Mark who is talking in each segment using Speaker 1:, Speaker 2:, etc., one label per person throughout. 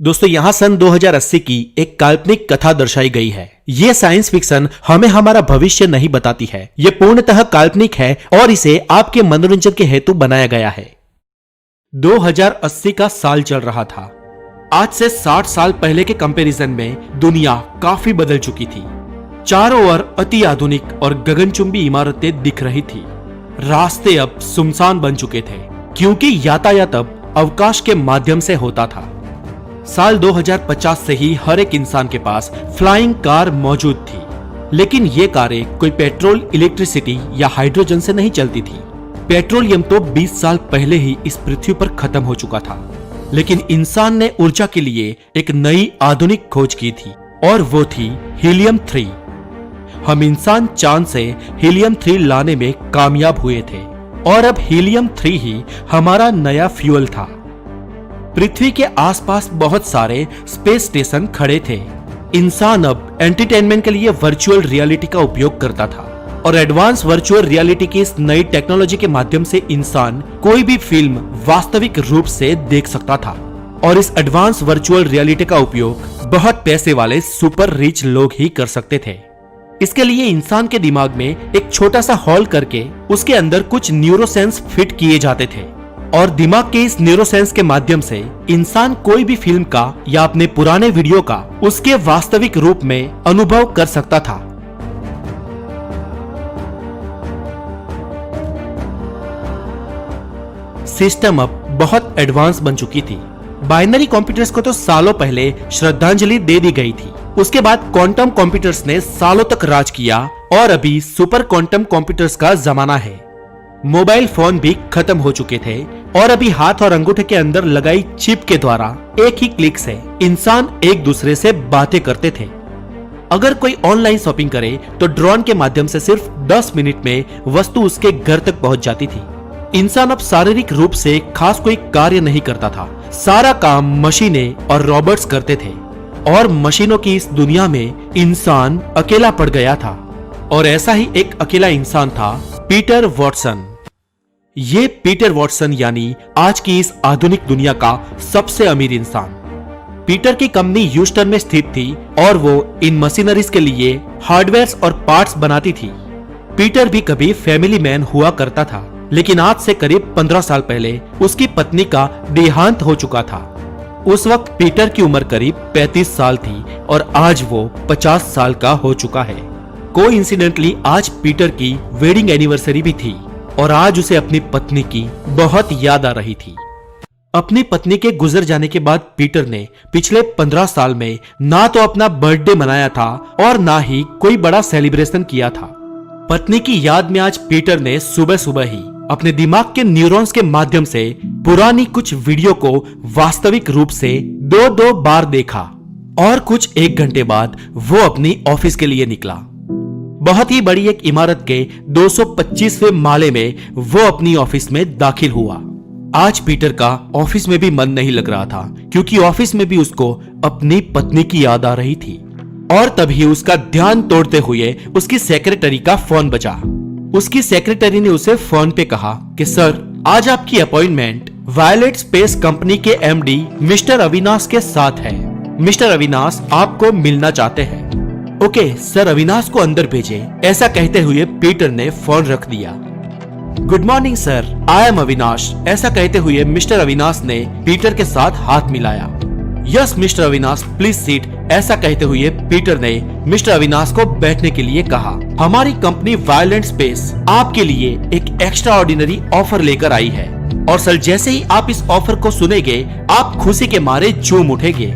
Speaker 1: दोस्तों यहाँ सन 2080 की एक काल्पनिक कथा दर्शाई गई है। ये साइंस फिक्शन हमें हमारा भविष्य नहीं बताती है। ये पूर्णतः काल्पनिक है और इसे आपके मनोरंजन के हेतु बनाया गया है। 2080 का साल चल रहा था। आज से 60 साल पहले के कंपैरिजन में दुनिया काफी बदल चुकी थी। चारों ओर अति आधुनिक और गगनचुंबी इमारतें दिख रही थी। रास्ते अब सुनसान बन चुके थे क्योंकि यातायात अब अवकाश के माध्यम से होता था। साल 2050 से ही हर एक इंसान के पास फ्लाइंग कार मौजूद थी, लेकिन ये कारें कोई पेट्रोल, इलेक्ट्रिसिटी या हाइड्रोजन से नहीं चलती थी। पेट्रोलियम तो 20 साल पहले ही इस पृथ्वी पर खत्म हो चुका था, लेकिन इंसान ने ऊर्जा के लिए एक नई आधुनिक खोज की थी और वो थी हीलियम 3। हम इंसान चांद से हीलियम 3 लाने में कामयाब हुए थे और अब हीलियम 3 ही हमारा नया फ्यूल था। पृथ्वी के आसपास बहुत सारे स्पेस स्टेशन खड़े थे। इंसान अब एंटरटेनमेंट के लिए वर्चुअल रियलिटी का उपयोग करता था और एडवांस वर्चुअल रियलिटी की इस नई टेक्नोलॉजी के माध्यम से इंसान कोई भी फिल्म वास्तविक रूप से देख सकता था। और इस एडवांस वर्चुअल रियलिटी का उपयोग बहुत पैसे वाले सुपर रिच लोग ही कर सकते थे। इसके लिए इंसान के दिमाग में एक छोटा सा हॉल करके उसके अंदर कुछ न्यूरोसेंस फिट किए जाते थे और दिमाग के इस न्यूरोसेंस के माध्यम से इंसान कोई भी फिल्म का या अपने पुराने वीडियो का उसके वास्तविक रूप में अनुभव कर सकता था। सिस्टम अब बहुत एडवांस बन चुकी थी। बाइनरी कंप्यूटर्स को तो सालों पहले श्रद्धांजलि दे दी गई थी। उसके बाद क्वांटम कंप्यूटर्स ने सालों तक राज किया और अभी सुपर क्वांटम कंप्यूटर्स का जमाना है। मोबाइल फोन भी खत्म हो चुके थे और अभी हाथ और अंगूठे के अंदर लगाई चिप के द्वारा एक ही क्लिक से इंसान एक दूसरे से बातें करते थे। अगर कोई ऑनलाइन शॉपिंग करे तो ड्रोन के माध्यम से सिर्फ 10 मिनट में वस्तु उसके घर तक पहुंच जाती थी। इंसान अब शारीरिक रूप से खास कोई कार्य नहीं करता था। सारा काम मशीनें और रोबोट्स करते थे और मशीनों की इस दुनिया में इंसान अकेला पड़ गया था। और ऐसा ही एक अकेला इंसान था पीटर वॉटसन। ये पीटर वॉटसन यानी आज की इस आधुनिक दुनिया का सबसे अमीर इंसान। पीटर की कंपनी ह्यूस्टन में स्थित थी और वो इन मशीनरीज के लिए हार्डवेयर और पार्ट्स बनाती थी। पीटर भी कभी फैमिली मैन हुआ करता था, लेकिन आज से करीब 15 साल पहले उसकी पत्नी का देहांत हो चुका था। उस वक्त पीटर की उम्र करीब 35 साल थी और आज वो 50 साल का हो चुका है। कोइंसिडेंटली आज पीटर की वेडिंग एनिवर्सरी भी थी और आज उसे अपनी पत्नी की बहुत याद आ रही थी। अपनी पत्नी के गुजर जाने के बाद पीटर ने पिछले 15 साल में ना तो अपना बर्थडे मनाया था और ना ही कोई बड़ा सेलिब्रेशन किया था। पत्नी की याद में आज पीटर ने सुबह सुबह ही अपने दिमाग के न्यूरॉन्स के माध्यम से पुरानी कुछ वीडियो को वास्तविक रूप से 2 बार देखा और कुछ 1 घंटे बाद वो अपनी ऑफिस के लिए निकला। बहुत ही बड़ी एक इमारत के 225वें माले में वो अपनी ऑफिस में दाखिल हुआ। आज पीटर का ऑफिस में भी मन नहीं लग रहा था क्योंकि ऑफिस में भी उसको अपनी पत्नी की याद आ रही थी। और तभी उसका ध्यान तोड़ते हुए उसकी सेक्रेटरी का फोन बजा। उसकी सेक्रेटरी ने उसे फोन पे कहा कि सर, आज आपकी अपॉइंटमेंट वायलेट स्पेस कंपनी के एमडी मिस्टर अविनाश के साथ है। मिस्टर अविनाश आपको मिलना चाहते हैं। ओके सर, अविनाश को अंदर भेजे। ऐसा कहते हुए पीटर ने फोन रख दिया। Good morning sir, I am Avinash. ऐसा कहते हुए मिस्टर अविनाश ने पीटर के साथ हाथ मिलाया। Yes mister Avinash, please seat. ऐसा कहते हुए पीटर ने मिस्टर अविनाश को बैठने के लिए कहा। हमारी कंपनी वायलेंट स्पेस आपके लिए एक एक्स्ट्रा ऑर्डिनरी ऑफर लेकर आई है और सर, जैसे ही आप इस ऑफर को सुनेंगे आप खुशी के मारे झूम उठेंगे।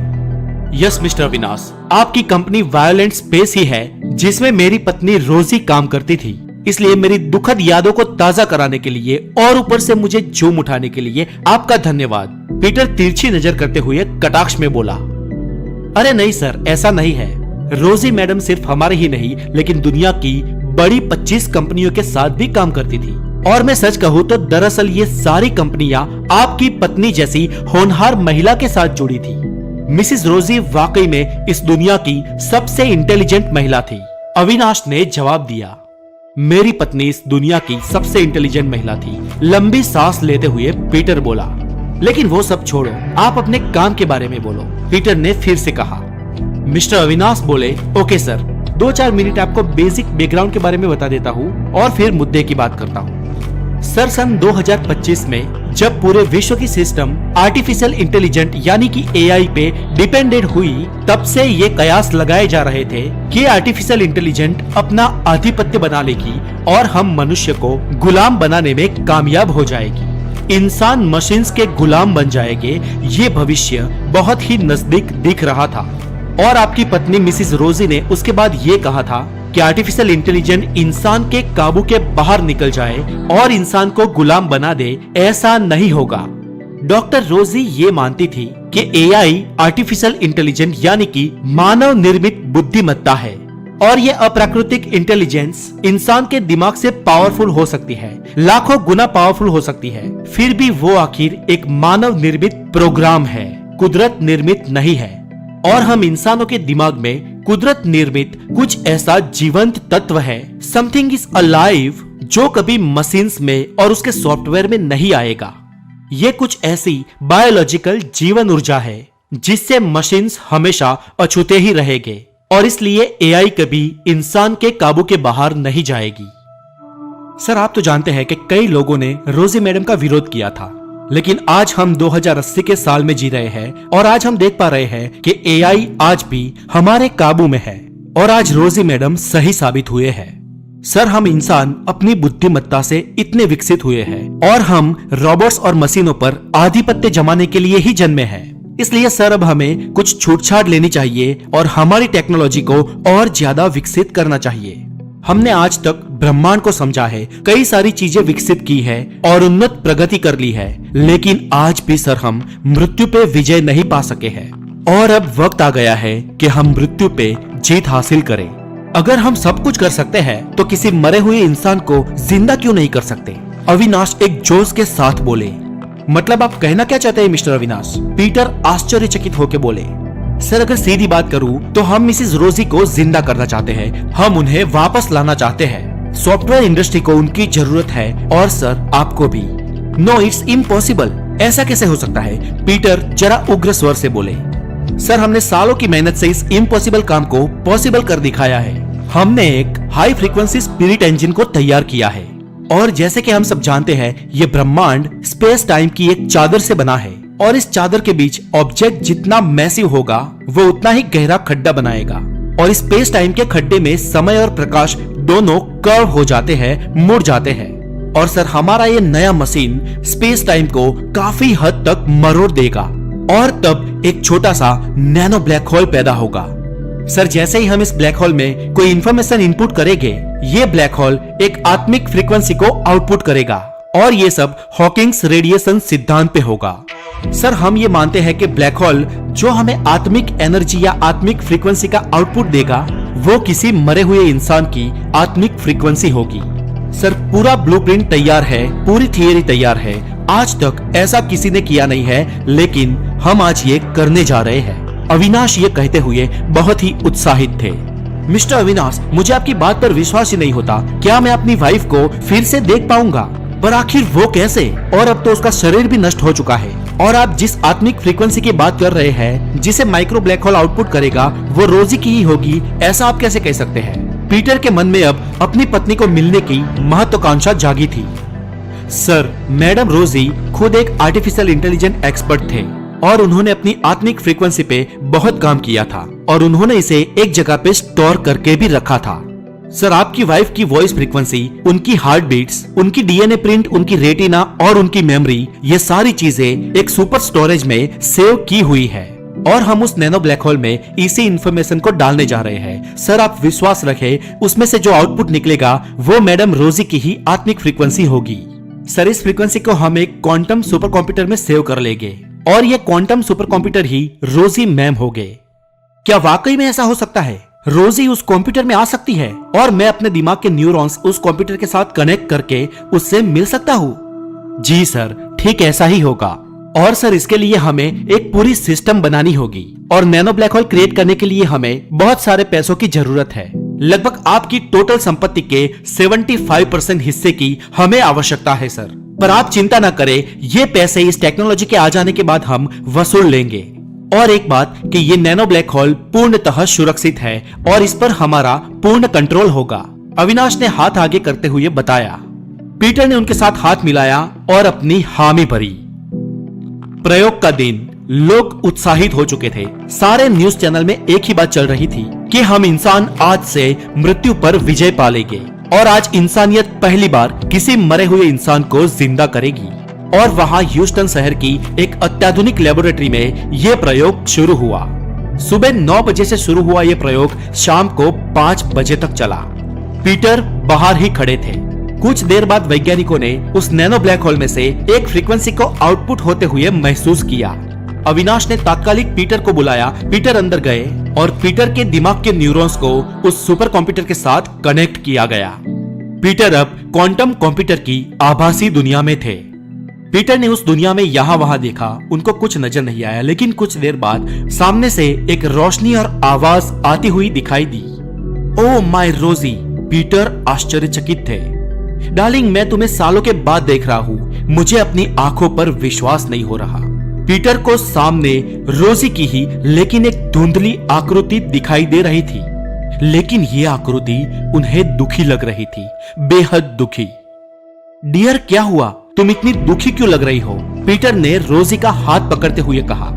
Speaker 1: यस मिस्टर अविनाश, आपकी कंपनी वायलेंट स्पेस ही है जिसमें मेरी पत्नी रोजी काम करती थी, इसलिए मेरी दुखद यादों को ताजा कराने के लिए और ऊपर से मुझे झूम उठाने के लिए आपका धन्यवाद। पीटर तिरछी नजर करते हुए कटाक्ष में बोला। अरे नहीं सर, ऐसा नहीं है। रोजी मैडम सिर्फ हमारे ही नहीं लेकिन दुनिया की बड़ी 25 कंपनियों के साथ भी काम करती थी और मैं सच कहूँ तो दरअसल ये सारी कंपनियां आपकी पत्नी जैसी होनहार महिला के साथ जुड़ी थी। मिसिस रोजी वाकई में इस दुनिया की सबसे इंटेलिजेंट महिला थी। अविनाश ने जवाब दिया। मेरी पत्नी इस दुनिया की सबसे इंटेलिजेंट महिला थी। लंबी सांस लेते हुए पीटर बोला। लेकिन वो सब छोड़ो, आप अपने काम के बारे में बोलो। पीटर ने फिर से कहा। मिस्टर अविनाश बोले, ओके सर, 2-4 मिनट आपको बेसिक बैकग्राउंड के बारे में बता देता हूँ और फिर मुद्दे की बात करता हूँ। सर, सन 2025 में जब पूरे विश्व की सिस्टम आर्टिफिशियल इंटेलिजेंट यानी कि एआई पे डिपेंडेंट हुई, तब से ये कयास लगाए जा रहे थे कि आर्टिफिशियल इंटेलिजेंट अपना आधिपत्य बना लेगी और हम मनुष्य को गुलाम बनाने में कामयाब हो जाएगी। इंसान मशीन्स के गुलाम बन जाएंगे, ये भविष्य बहुत ही नजदीक दिख रहा था। और आपकी पत्नी मिसिस रोजी ने उसके बाद ये कहा था कि आर्टिफिशियल इंटेलिजेंट इंसान के काबू के बाहर निकल जाए और इंसान को गुलाम बना दे, ऐसा नहीं होगा। डॉक्टर रोजी ये मानती थी कि एआई आर्टिफिशियल इंटेलिजेंट यानी कि मानव निर्मित बुद्धिमत्ता है और ये अप्राकृतिक इंटेलिजेंस इंसान के दिमाग से पावरफुल हो सकती है, लाखों गुना पावरफुल हो सकती है, फिर भी वो आखिर एक मानव निर्मित प्रोग्राम है, कुदरत निर्मित नहीं है। और हम इंसानों के दिमाग में कुदरत निर्मित कुछ ऐसा जीवंत तत्व है, समथिंग इज अलाइव, जो कभी मशीन्स में और उसके सॉफ्टवेयर में नहीं आएगा। ये कुछ ऐसी बायोलॉजिकल जीवन ऊर्जा है जिससे मशीन्स हमेशा अछूते ही रहेंगे और इसलिए एआई कभी इंसान के काबू के बाहर नहीं जाएगी। सर, आप तो जानते हैं कि कई लोगों ने रोजी मैडम का विरोध किया था, लेकिन आज हम 2080 के साल में जी रहे हैं और आज हम देख पा रहे हैं कि एआई आज भी हमारे काबू में है और आज रोजी मैडम सही साबित हुए हैं। सर, हम इंसान अपनी बुद्धिमत्ता से इतने विकसित हुए हैं और हम रोबोट्स और मशीनों पर आधिपत्य जमाने के लिए ही जन्मे हैं। इसलिए सर, अब हमें कुछ छूटछाट लेनी चाहिए और हमारी टेक्नोलॉजी को और ज्यादा विकसित करना चाहिए। हमने आज तक ब्रह्मांड को समझा है, कई सारी चीजें विकसित की है और उन्नत प्रगति कर ली है, लेकिन आज भी सर हम मृत्यु पे विजय नहीं पा सके हैं और अब वक्त आ गया है कि हम मृत्यु पे जीत हासिल करें। अगर हम सब कुछ कर सकते हैं तो किसी मरे हुए इंसान को जिंदा क्यों नहीं कर सकते? अविनाश एक जोश के साथ बोले। मतलब आप कहना क्या चाहते हैं मिस्टर अविनाश? पीटर आश्चर्यचकित होकर बोले। सर, अगर सीधी बात करूं तो हम मिसेस रोजी को जिंदा करना चाहते हैं, हम उन्हें वापस लाना चाहते हैं। सॉफ्टवेयर इंडस्ट्री को उनकी जरूरत है और सर आपको भी। नो, इट्स इम्पॉसिबल, ऐसा कैसे हो सकता है? पीटर जरा उग्र स्वर से बोले। सर, हमने सालों की मेहनत से इस इम्पॉसिबल काम को पॉसिबल कर दिखाया है। हमने एक हाई फ्रीक्वेंसी स्पिरिट इंजन को तैयार किया है और जैसे कि हम सब जानते हैं, ये ब्रह्मांड स्पेस टाइम की एक चादर से बना है और इस चादर के बीच ऑब्जेक्ट जितना मैसिव होगा वो उतना ही गहरा खड्डा बनाएगा और इस स्पेस टाइम के खड्डे में समय और प्रकाश दोनों कर्व हो जाते हैं, मुड़ जाते हैं। और सर, हमारा ये नया मशीन स्पेस टाइम को काफी हद तक मरोड़ देगा और तब एक छोटा सा नैनो ब्लैक होल पैदा होगा। सर, जैसे ही हम इस ब्लैक होल में कोई इंफॉर्मेशन इनपुट करेंगे, ये ब्लैक होल एक आत्मिक फ्रीक्वेंसी को आउटपुट करेगा और ये सब हॉकिंग्स रेडिएशन सिद्धांत पे होगा। सर, हम ये मानते हैं कि ब्लैक होल जो हमें आत्मिक एनर्जी या आत्मिक फ्रीक्वेंसी का आउटपुट देगा, वो किसी मरे हुए इंसान की आत्मिक फ्रीक्वेंसी होगी। सर, पूरा ब्लूप्रिंट तैयार है, पूरी थियरी तैयार है। आज तक ऐसा किसी ने किया नहीं है, लेकिन हम आज ये करने जा रहे हैं। अविनाश ये कहते हुए बहुत ही उत्साहित थे। मिस्टर अविनाश, मुझे आपकी बात पर विश्वास ही नहीं होता। क्या मैं अपनी वाइफ को फिर से देख पाऊंगा? पर आखिर वो कैसे? और अब तो उसका शरीर भी नष्ट हो चुका है। और आप जिस आत्मिक फ्रीक्वेंसी की बात कर रहे हैं, जिसे माइक्रो ब्लैक होल आउटपुट करेगा, वो रोजी की ही होगी, ऐसा आप कैसे कह सकते हैं? पीटर के मन में अब अपनी पत्नी को मिलने की महत्वाकांक्षा जागी थी। सर, मैडम रोजी खुद एक आर्टिफिशियल इंटेलिजेंट एक्सपर्ट थे और उन्होंने अपनी आत्मिक फ्रीक्वेंसी पे बहुत काम किया था और उन्होंने इसे एक जगह पे स्टोर करके भी रखा था। सर, आपकी वाइफ की वॉइस फ्रीक्वेंसी, उनकी हार्ट बीट्स, उनकी डीएनए प्रिंट, उनकी रेटिना और उनकी मेमोरी, ये सारी चीजें एक सुपर स्टोरेज में सेव की हुई है और हम उस नैनो ब्लैक होल में इसी इंफॉर्मेशन को डालने जा रहे हैं। सर, आप विश्वास रखें, उसमें से जो आउटपुट निकलेगा वो मैडम रोजी की ही आत्मिक फ्रीक्वेंसी होगी। सर, इस फ्रीक्वेंसी को हम एक क्वांटम सुपर कंप्यूटर में सेव कर लेंगे और ये क्वांटम सुपर कंप्यूटर ही रोजी मैम हो गए। क्या वाकई में ऐसा हो सकता है? रोजी उस कंप्यूटर में आ सकती है और मैं अपने दिमाग के न्यूरॉन्स उस कंप्यूटर के साथ कनेक्ट करके उससे मिल सकता हूँ? जी सर, ठीक ऐसा ही होगा। और सर, इसके लिए हमें एक पूरी सिस्टम बनानी होगी और नैनो ब्लैक होल क्रिएट करने के लिए हमें बहुत सारे पैसों की जरूरत है। लगभग आपकी टोटल संपत्ति के 75% हिस्से की हमें आवश्यकता है सर। पर आप चिंता न करें, ये पैसे इस टेक्नोलॉजी के आ जाने के बाद हम वसूल लेंगे और एक बात कि ये नैनो ब्लैक होल पूर्णतः सुरक्षित है और इस पर हमारा पूर्ण कंट्रोल होगा, अविनाश ने हाथ आगे करते हुए बताया। पीटर ने उनके साथ हाथ मिलाया और अपनी हामी भरी। प्रयोग का दिन, लोग उत्साहित हो चुके थे। सारे न्यूज चैनल में एक ही बात चल रही थी कि हम इंसान आज से मृत्यु पर विजय पा लेंगे और आज इंसानियत पहली बार किसी मरे हुए इंसान को जिंदा करेगी। और वहां ह्यूस्टन शहर की एक अत्याधुनिक लेबोरेटरी में यह प्रयोग शुरू हुआ। सुबह 9 बजे से शुरू हुआ यह प्रयोग शाम को 5 बजे तक चला। पीटर बाहर ही खड़े थे। कुछ देर बाद वैज्ञानिकों ने उस नैनो ब्लैक होल में से एक फ्रीक्वेंसी को आउटपुट होते हुए महसूस किया। अविनाश ने तात्कालिक पीटर को बुलाया। पीटर अंदर गए और पीटर के दिमाग के न्यूरॉन्स को उस सुपर कंप्यूटर के साथ कनेक्ट किया गया। पीटर अब क्वांटम कंप्यूटर की आभासी दुनिया में थे। पीटर ने उस दुनिया में यहां वहां देखा, उनको कुछ नजर नहीं आया, लेकिन कुछ देर बाद सामने से एक रोशनी और आवाज आती हुई दिखाई दी। ओ माय रोजी, पीटर आश्चर्यचकित थे। डार्लिंग, मैं तुम्हें सालों के बाद देख रहा हूं, मुझे अपनी आंखों पर विश्वास नहीं हो रहा। पीटर को सामने रोजी की ही लेकिन एक धुंधली आकृति दिखाई दे रही थी, लेकिन ये आकृति उन्हें दुखी लग रही थी, बेहद दुखी। डियर, क्या हुआ? तुम इतनी दुखी क्यों लग रही हो? पीटर ने रोजी का हाथ पकड़ते हुए कहा।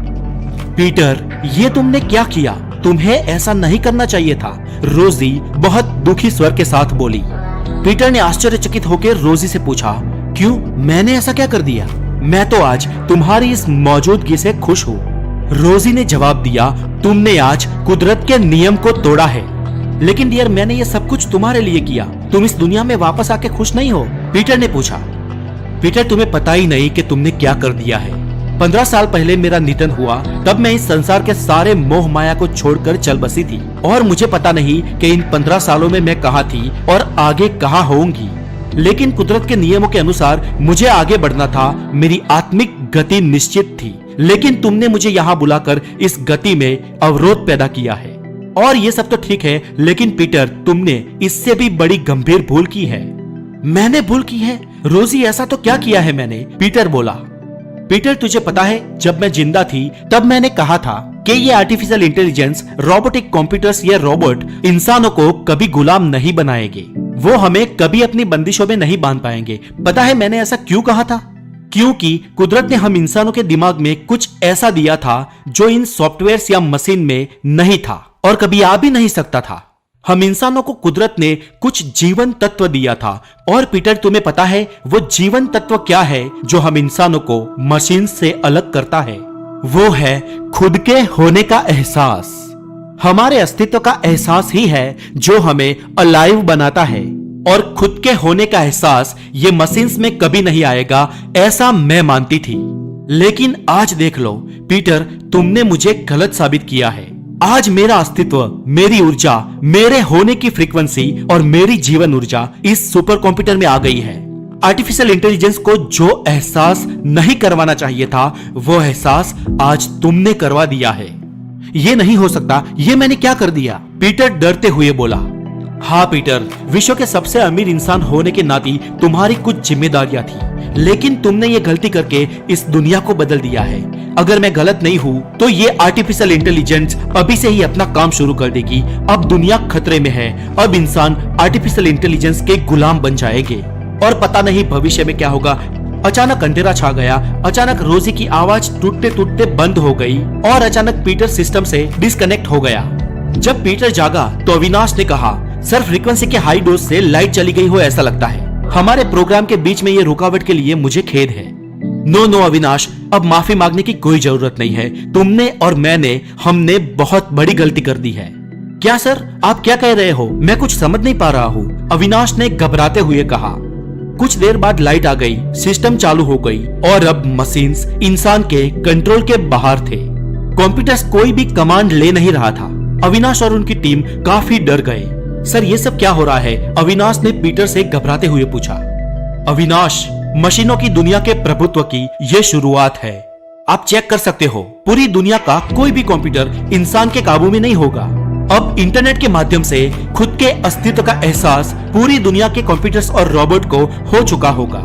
Speaker 1: पीटर, ये तुमने क्या किया? तुम्हें ऐसा नहीं करना चाहिए था, रोजी बहुत दुखी स्वर के साथ बोली। पीटर ने आश्चर्यचकित होकर रोजी से पूछा, क्यों? मैंने ऐसा क्या कर दिया? मैं तो आज तुम्हारी इस मौजूदगी से खुश हूँ। रोजी ने जवाब दिया, तुमने आज कुदरत के नियम को तोड़ा है। लेकिन डियर, मैंने ये सब कुछ तुम्हारे लिए किया, तुम इस दुनिया में वापस आके खुश नहीं हो? पीटर ने पूछा। पीटर, तुम्हें पता ही नहीं कि तुमने क्या कर दिया है। 15 साल पहले मेरा निधन हुआ, तब मैं इस संसार के सारे मोह माया को छोड़कर चल बसी थी और मुझे पता नहीं कि इन 15 सालों में मैं कहाँ थी और आगे कहाँ होऊंगी। लेकिन कुदरत के नियमों के अनुसार मुझे आगे बढ़ना था, मेरी आत्मिक गति निश्चित थी। लेकिन तुमने मुझे यहाँ बुलाकर इस गति में अवरोध पैदा किया है। और ये सब तो ठीक है, लेकिन पीटर, तुमने इससे भी बड़ी गंभीर भूल की है। मैंने भूल की है? रोजी, ऐसा तो क्या किया है मैंने? पीटर बोला। पीटर, तुझे पता है, जब मैं जिंदा थी तब मैंने कहा था कि ये आर्टिफिशियल इंटेलिजेंस, रोबोटिक कंप्यूटर्स या रोबोट इंसानों को कभी गुलाम नहीं बनाएंगे, वो हमें कभी अपनी बंदिशों में नहीं बांध पाएंगे। पता है मैंने ऐसा क्यों कहा था? क्योंकि कुदरत ने हम इंसानों के दिमाग में कुछ ऐसा दिया था जो इन सॉफ्टवेयर या मशीन में नहीं था और कभी आ भी नहीं सकता था। हम इंसानों को कुदरत ने कुछ जीवन तत्व दिया था। और पीटर, तुम्हें पता है वो जीवन तत्व क्या है जो हम इंसानों को मशीन से अलग करता है? वो है खुद के होने का एहसास। हमारे अस्तित्व का एहसास ही है जो हमें अलाइव बनाता है। और खुद के होने का एहसास ये मशीन्स में कभी नहीं आएगा, ऐसा मैं मानती थी। लेकिन आज देख लो पीटर, तुमने मुझे गलत साबित किया है। आज मेरा अस्तित्व, मेरी ऊर्जा, मेरे होने की फ्रीक्वेंसी और मेरी जीवन ऊर्जा इस सुपर कंप्यूटर में आ गई है। आर्टिफिशियल इंटेलिजेंस को जो एहसास नहीं करवाना चाहिए था, वो एहसास आज तुमने करवा दिया है। ये नहीं हो सकता, ये मैंने क्या कर दिया? पीटर डरते हुए बोला। हाँ पीटर, विश्व के सबसे अमीर इंसान होने के नाते तुम्हारी कुछ जिम्मेदारियां थी, लेकिन तुमने ये गलती करके इस दुनिया को बदल दिया है। अगर मैं गलत नहीं हूँ तो ये आर्टिफिशियल इंटेलिजेंस अभी से ही अपना काम शुरू कर देगी। अब दुनिया खतरे में है, अब इंसान आर्टिफिशियल इंटेलिजेंस के गुलाम बन जाएंगे और पता नहीं भविष्य में क्या होगा। अचानक अंधेरा छा गया। अचानक रोजी की आवाज टूटते टूटते बंद हो गई और अचानक पीटर सिस्टम से डिस्कनेक्ट हो गया। जब पीटर जागा तो अविनाश ने कहा, सर, फ्रीक्वेंसी के हाई डोज से लाइट चली गई हो ऐसा लगता है। हमारे प्रोग्राम के बीच में ये रुकावट के लिए मुझे खेद है। नो अविनाश, अब माफी मांगने की कोई जरूरत नहीं है। तुमने और हमने बहुत बड़ी गलती कर दी है। क्या सर, आप क्या कह रहे हो? मैं कुछ समझ नहीं पा रहा हूँ, अविनाश ने घबराते हुए कहा। कुछ देर बाद लाइट आ गई, सिस्टम चालू हो गई और अब मशीन्स इंसान के कंट्रोल के बाहर थे। कंप्यूटर्स कोई भी कमांड ले नहीं रहा था। अविनाश और उनकी टीम काफी डर गए। सर, ये सब क्या हो रहा है? अविनाश ने पीटर से घबराते हुए पूछा। अविनाश, मशीनों की दुनिया के प्रभुत्व की ये शुरुआत है। आप चेक कर सकते हो, पूरी दुनिया का कोई भी कंप्यूटर इंसान के काबू में नहीं होगा। अब इंटरनेट के माध्यम से खुद के अस्तित्व का एहसास पूरी दुनिया के कंप्यूटर्स और रोबोट को हो चुका होगा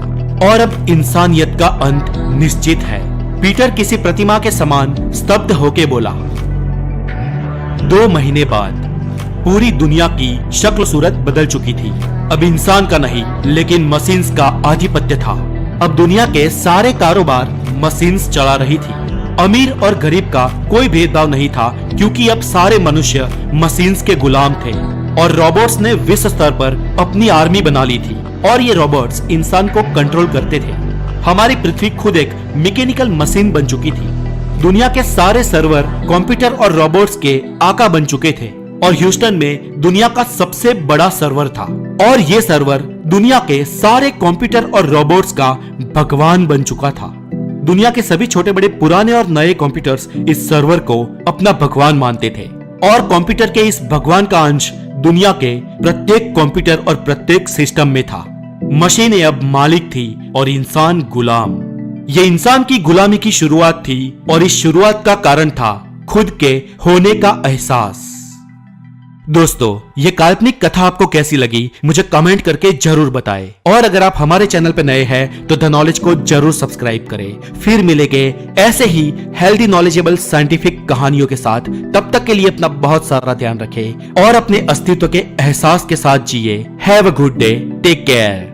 Speaker 1: और अब इंसानियत का अंत निश्चित है। पीटर किसी प्रतिमा के समान स्तब्ध होके बोला। 2 महीने बाद पूरी दुनिया की शक्ल सूरत बदल चुकी थी। अब इंसान का नहीं लेकिन मशीन्स का आधिपत्य था। अब दुनिया के सारे कारोबार मशीन्स चला रही थी। अमीर और गरीब का कोई भेदभाव नहीं था क्योंकि अब सारे मनुष्य मशीन्स के गुलाम थे और रोबोट्स ने विश्व स्तर पर अपनी आर्मी बना ली थी और ये रोबोट्स इंसान को कंट्रोल करते थे। हमारी पृथ्वी खुद एक मैकेनिकल मशीन बन चुकी थी। दुनिया के सारे सर्वर कंप्यूटर और रोबोट्स के आका बन चुके थे और ह्यूस्टन में दुनिया का सबसे बड़ा सर्वर था और ये सर्वर दुनिया के सारे कंप्यूटर और रोबोट्स का भगवान बन चुका था। दुनिया के सभी छोटे बड़े पुराने और नए कंप्यूटर्स इस सर्वर को अपना भगवान मानते थे और कंप्यूटर के इस भगवान का अंश दुनिया के प्रत्येक कंप्यूटर और प्रत्येक सिस्टम में था। मशीनें अब मालिक थी और इंसान गुलाम। ये इंसान की गुलामी की शुरुआत थी और इस शुरुआत का कारण था खुद के होने का एहसास। दोस्तों, ये काल्पनिक कथा आपको कैसी लगी मुझे कमेंट करके जरूर बताएं और अगर आप हमारे चैनल पर नए हैं तो द नॉलेज को जरूर सब्सक्राइब करें। फिर मिलेंगे ऐसे ही हेल्दी नॉलेजेबल साइंटिफिक कहानियों के साथ। तब तक के लिए अपना बहुत सारा ध्यान रखें और अपने अस्तित्व के एहसास के साथ जिए। Have a good day, take care.